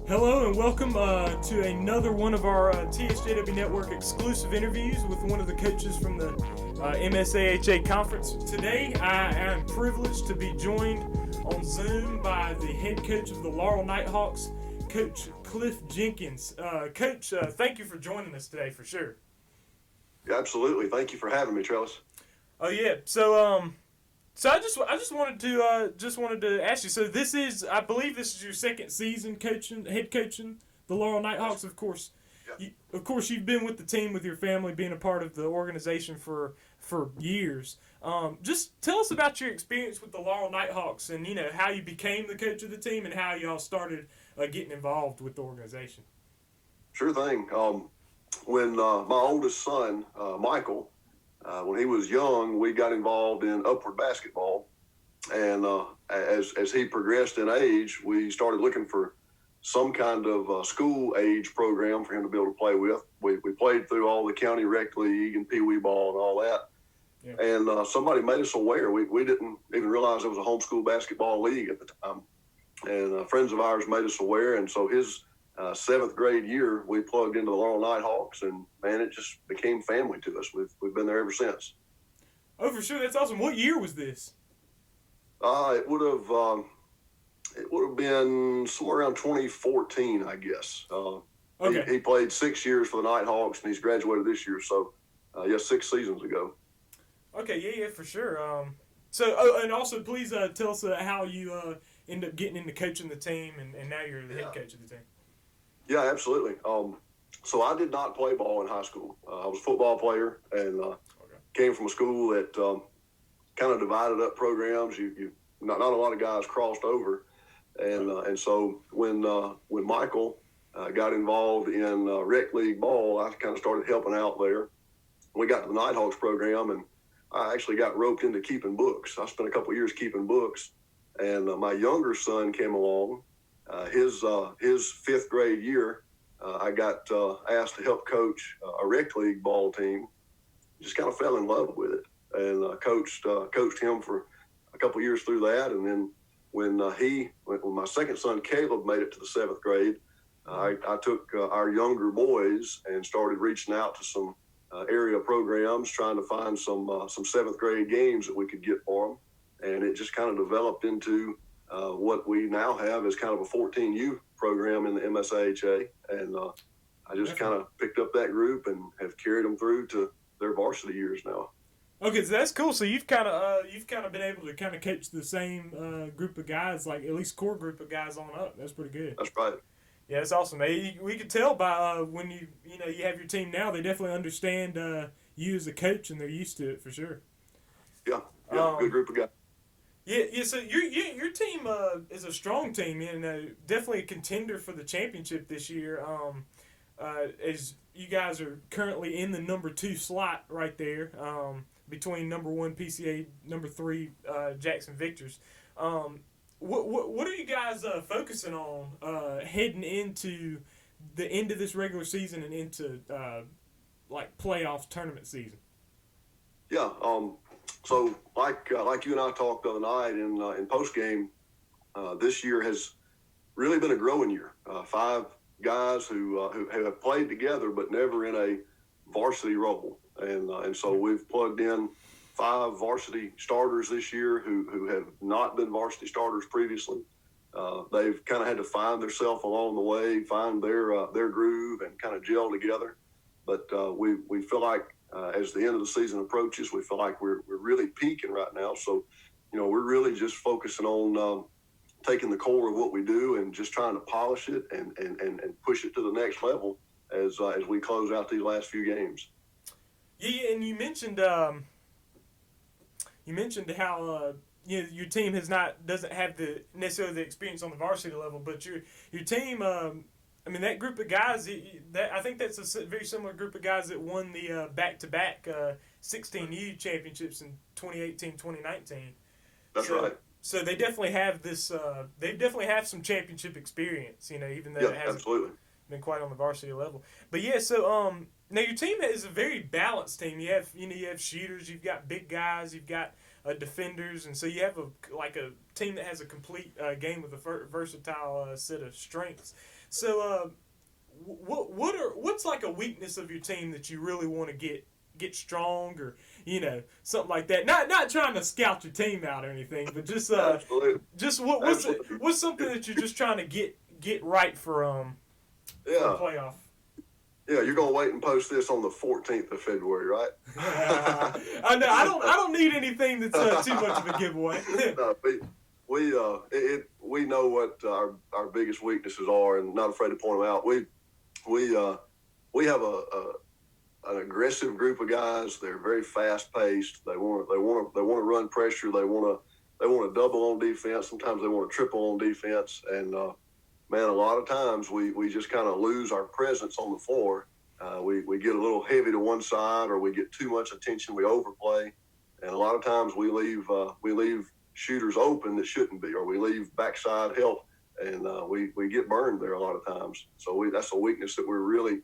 Hello and welcome to another one of our TSJW Network exclusive interviews with one of the coaches from the MSAHA conference. Today I am privileged to be joined on Zoom by the head coach of the Laurel Knighthawks, Coach Cliff Jenkins. Coach, thank you for joining us today for sure. Yeah, absolutely. Thank you for having me, Trellis. Oh yeah, so I just wanted to ask you. So I believe this is your second season head coaching the Laurel Knighthawks. Of course, Yeah. you've been with the team with your family, being a part of the organization for years. Just tell us about your experience with the Laurel Knighthawks, and how you became the coach of the team, and how y'all started getting involved with the organization. Sure thing. When my oldest son, Michael, when he was young, we got involved in upward basketball. And as he progressed in age, we started looking for some kind of school age program for him to be able to play with. We played through all the county rec league and pee wee ball and all that. Yeah. And somebody made us aware. We didn't even realize there was a homeschool basketball league at the time. And friends of ours made us aware. And so his seventh grade year, we plugged into the Laurel Knighthawks, and man, it just became family to us. We've been there ever since. Oh, for sure, that's awesome. What year was this? It would have been somewhere around 2014, I guess. Okay. He played 6 years for the Knighthawks, and he's graduated this year. So, 6 seasons ago. Okay, yeah, for sure. And also, please tell us how you end up getting into coaching the team, and now you're the head coach of the team. Yeah, absolutely. So I did not play ball in high school. I was a football player, and came from a school that kind of divided up programs. You not a lot of guys crossed over, and so when Michael got involved in rec league ball, I kind of started helping out there. We got to the Knighthawks program, and I actually got roped into keeping books. I spent a couple of years keeping books, and my younger son came along. His fifth grade year, I got asked to help coach a rec league ball team. Just kind of fell in love with it, and coached him for a couple of years through that. And then when my second son Caleb made it to the seventh grade, I took our younger boys and started reaching out to some area programs, trying to find some seventh grade games that we could get for them. And it just kind of developed into what we now have is kind of a 14U program in the MSAHA, and I just kind of picked up that group and have carried them through to their varsity years now. Okay, so that's cool. So you've kind of been able to kind of coach the same group of guys, like at least core group of guys on up. That's pretty good. That's right. Yeah, that's awesome. We could tell by when you have your team now, they definitely understand you as a coach, and they're used to it for sure. Yeah, good group of guys. Yeah. So your team is a strong team, and definitely a contender for the championship this year. As you guys are currently in the number 2 slot right there, between number 1 PCA, number 3 Jackson Victors. What are you guys focusing on heading into the end of this regular season and into like playoffs tournament season? Yeah. So like you and I talked the other night in post game, this year has really been a growing year. 5 guys who have played together but never in a varsity role, and so we've plugged in 5 varsity starters this year who have not been varsity starters previously. They've kind of had to find themselves along the way, find their groove, and kind of gel together. But we feel like as the end of the season approaches, we feel like we're really peaking right now. So, we're really just focusing on taking the core of what we do and just trying to polish it and push it to the next level as we close out these last few games. Yeah, and you mentioned how your team doesn't have necessarily the experience on the varsity level, but your team. That group of guys, I think that's a very similar group of guys that won the back-to-back 16U championships in 2018, 2019. That's right. So they definitely have this. They definitely have some championship experience, even though it hasn't been quite on the varsity level. But yeah, so now your team is a very balanced team. You have shooters, you've got big guys, you've got defenders, and so you have a team that has a complete game with a versatile set of strengths. So what's like a weakness of your team that you really want to get strong, or something like that? Not trying to scout your team out or anything, but just Absolutely. just Absolutely. what's something that you're just trying to get right for a Yeah. playoff. Yeah, you're gonna wait and post this on the 14th of February, right? I know. I don't need anything that's too much of a giveaway. No, we know what our biggest weaknesses are, and not afraid to point them out. We have an aggressive group of guys. They're very fast paced. They want to run pressure. They want to double on defense. Sometimes they want to triple on defense. And man, a lot of times we just kind of lose our presence on the floor. We get a little heavy to one side, or we get too much attention. We overplay, and a lot of times we leave shooters open that shouldn't be, or we leave backside help, and we get burned there a lot of times. So that's a weakness that we're really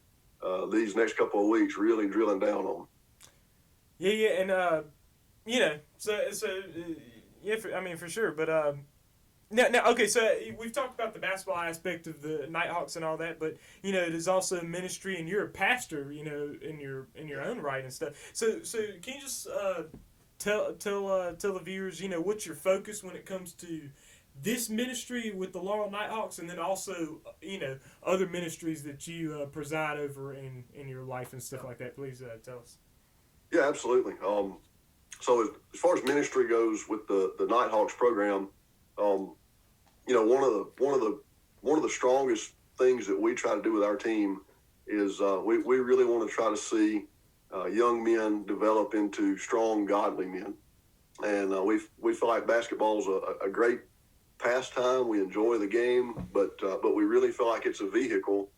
these next couple of weeks really drilling down on. Yeah, and yeah, for sure, but. Now, okay. So we've talked about the basketball aspect of the Nighthawks and all that, but it is also ministry, and you're a pastor, in your own right and stuff. So can you just tell the viewers, what's your focus when it comes to this ministry with the Laurel Knighthawks, and then also other ministries that you preside over in your life and stuff like that. Please tell us. Yeah, absolutely. So as far as ministry goes with the Nighthawks program. One of the strongest things that we try to do with our team is we really want to try to see young men develop into strong, godly men, and we feel like basketball is a great pastime. We enjoy the game, but we really feel like it's a vehicle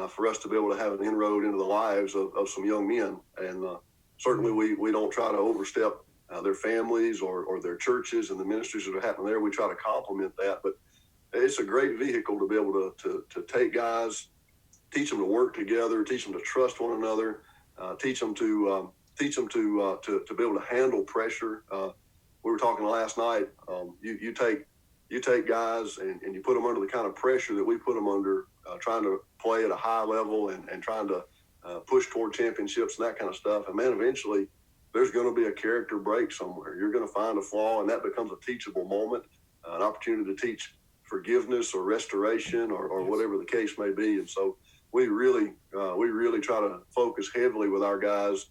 for us to be able to have an inroad into the lives of some young men, and certainly we don't try to overstep their families or their churches and the ministries that are happening there. We try to complement that, but it's a great vehicle to be able to take guys, teach them to work together, teach them to trust one another, teach them to be able to handle pressure. We were talking last night. You take guys and you put them under the kind of pressure that we put them under, trying to play at a high level and trying to push toward championships and that kind of stuff. And man, eventually there's going to be a character break somewhere. You're going to find a flaw, and that becomes a teachable moment, an opportunity to teach forgiveness or restoration or whatever the case may be. And so we really try to focus heavily with our guys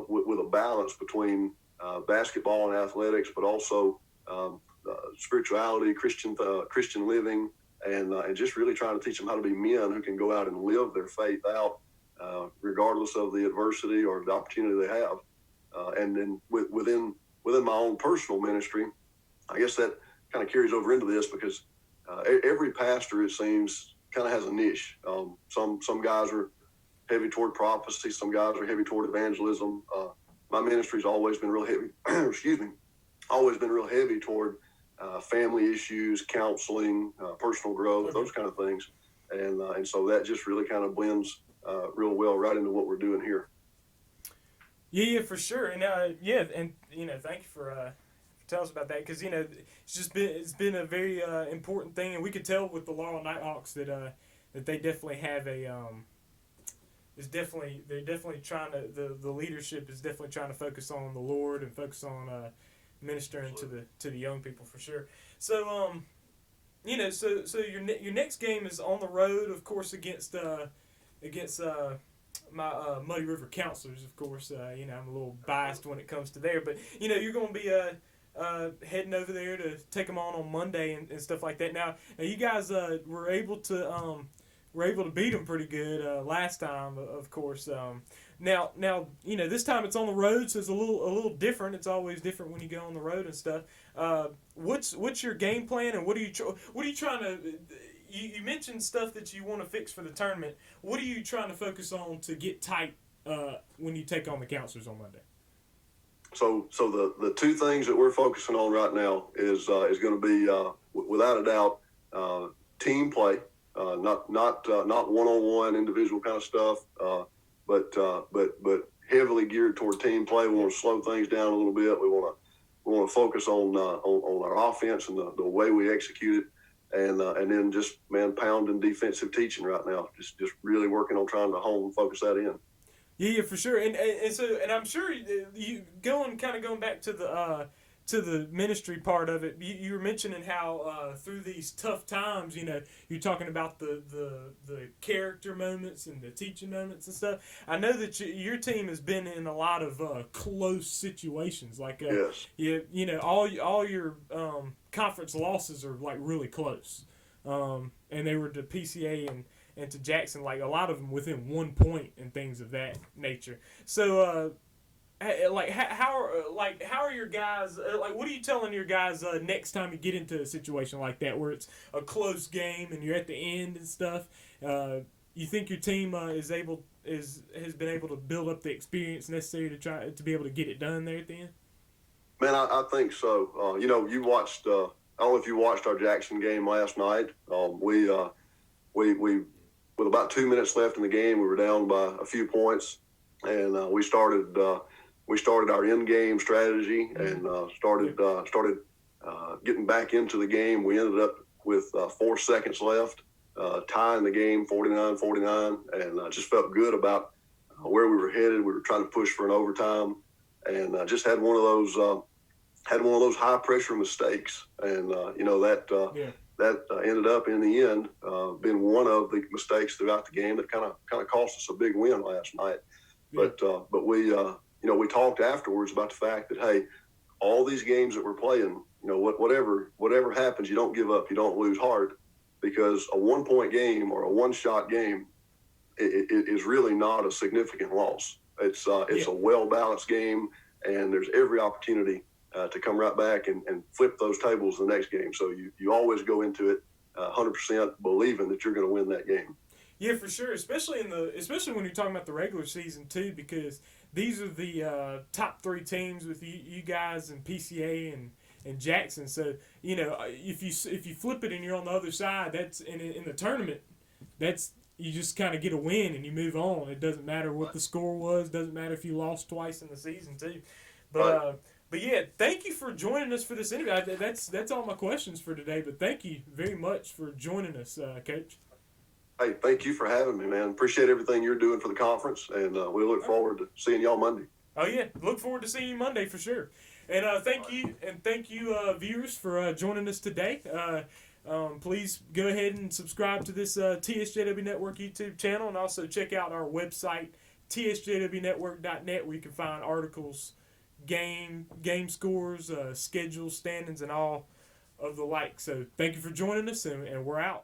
with a balance between basketball and athletics, but also spirituality, Christian living, and just really trying to teach them how to be men who can go out and live their faith out regardless of the adversity or the opportunity they have. And then within my own personal ministry, I guess that kind of carries over into this because every pastor, it seems, kind of has a niche. Some guys are heavy toward prophecy. Some guys are heavy toward evangelism. My ministry's always been real heavy. Always been real heavy toward family issues, counseling, personal growth, those kind of things. And so that just really kind of blends real well right into what we're doing here. Yeah, for sure, and thank you for telling us about that, because it's been a very important thing, and we could tell with the Laurel Knighthawks that they definitely have they're definitely trying to the leadership is definitely trying to focus on the Lord and focus on ministering to the young people for sure. So so your next game is on the road, of course, against my Muddy River Counselors, of course. I'm a little biased when it comes to there, but you're going to be heading over there to take them on Monday and stuff like that. Now you guys were able to beat them pretty good last time, of course. Now this time it's on the road, so it's a little different. It's always different when you go on the road and stuff. What's your game plan, and what are you trying to? You mentioned stuff that you want to fix for the tournament. What are you trying to focus on to get tight when you take on the Counselors on Monday? So the two things that we're focusing on right now is going to be without a doubt team play, not one-on-one individual kind of stuff, but heavily geared toward team play. We want to slow things down a little bit. We want to focus on our offense and the way we execute it. and then just pounding defensive teaching right now. Just really working on trying to focus that in. Yeah, for sure. And I'm sure you going back to the ministry part of it. You were mentioning how through these tough times, you're talking about the character moments and the teaching moments and stuff. I know that your team has been in a lot of close situations. Like Yes. all your conference losses are like really close, and they were to PCA and to Jackson, like a lot of them within 1 point and things of that nature. So, how are your guys? What are you telling your guys next time you get into a situation like that where it's a close game and you're at the end and stuff? You think your team has been able to build up the experience necessary to be able to get it done there at the end? Man, I think so. You watched. I don't know if you watched our Jackson game last night. We with about 2 minutes left in the game, we were down by a few points, and we started our in-game strategy and started getting back into the game. We ended up with 4 seconds left, tying the game 49-49, and just felt good about where we were headed. We were trying to push for an overtime, and just had one of those high pressure mistakes, and that ended up in the end being one of the mistakes throughout the game that kind of cost us a big win last night. Yeah. But we talked afterwards about the fact that, hey, all these games that we're playing, whatever happens, you don't give up, you don't lose heart, because a 1 point game or a one shot game it is really not a significant loss. It's a well balanced game, and there's every opportunity to come right back and flip those tables the next game. So you always go into it 100% believing that you're going to win that game. Yeah, for sure. Especially when you're talking about the regular season too, because these are the top 3 teams with you guys and PCA and Jackson. So if you flip it and you're on the other side, that's in the tournament. That's you just kind of get a win and you move on. It doesn't matter what the score was. Doesn't matter if you lost twice in the season too. But yeah, thank you for joining us for this interview. That's all my questions for today. But thank you very much for joining us, Coach. Hey, thank you for having me, man. Appreciate everything you're doing for the conference, and we look forward to seeing y'all Monday. Oh yeah, look forward to seeing you Monday for sure. And thank you, viewers, for joining us today. Please go ahead and subscribe to this TSJW Network YouTube channel, and also check out our website, tsjwnetwork.net, where you can find articles, game scores, schedules, standings, and all of the like. So thank you for joining us, and we're out.